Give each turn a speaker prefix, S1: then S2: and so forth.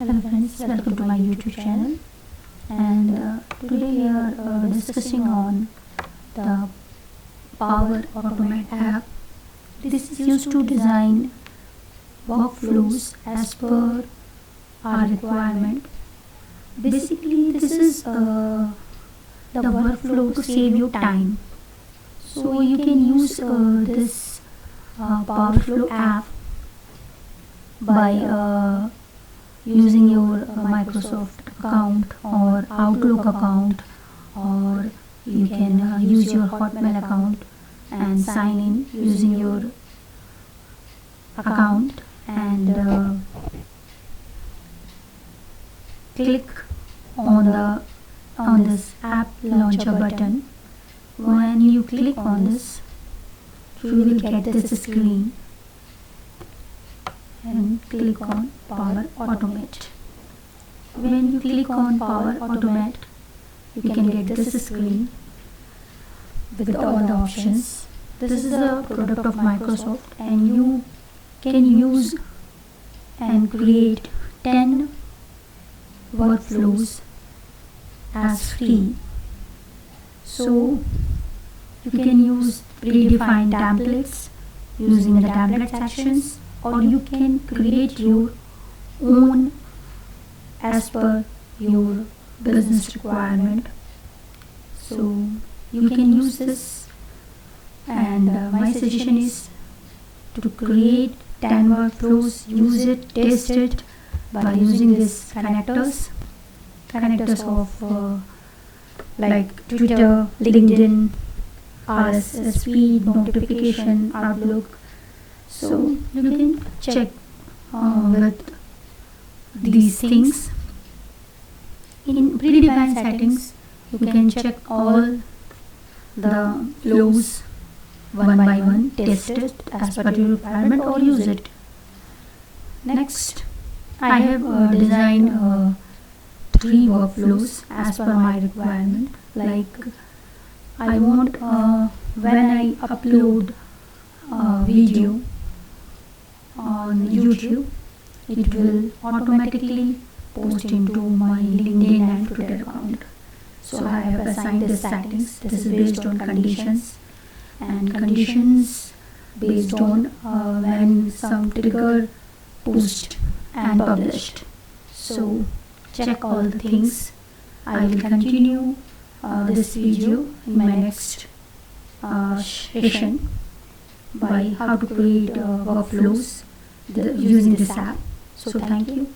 S1: Hello friends, welcome to my YouTube channel. And today we are discussing on the Power Automate app. This is used to design workflows as per our requirement. Basically, this is the workflow to save you time. So you can use this Powerflow app by using your Microsoft account or Outlook account, or you can use your Hotmail account and sign in using your account and click on this app launcher button. When you click on this, you will get this screen and click on Power Automate. When you click on Power Automate, you can get this screen with all the options. This is a product of Microsoft, and you can use and create 10 workflows as free. So you can use predefined templates using the template sections, or you can create your own as per your business requirement. So you can use this, and my suggestion is to create 10 workflows, use it, test it by using these connectors of like Twitter, LinkedIn, RSS feed, notification, Outlook. So you can check with these things. In predefined settings, you can check all the flows one by one, test it as per your requirement, or use it. Next, I have designed 3 workflows as per my requirement. Like I want when I upload a video on YouTube, it will automatically post into my LinkedIn and Twitter account. So I have assigned these settings. This is based on conditions, and conditions based on when some trigger post and published. So check all the things. I will continue this video in my next session by how to create workflows using this app. So thank you.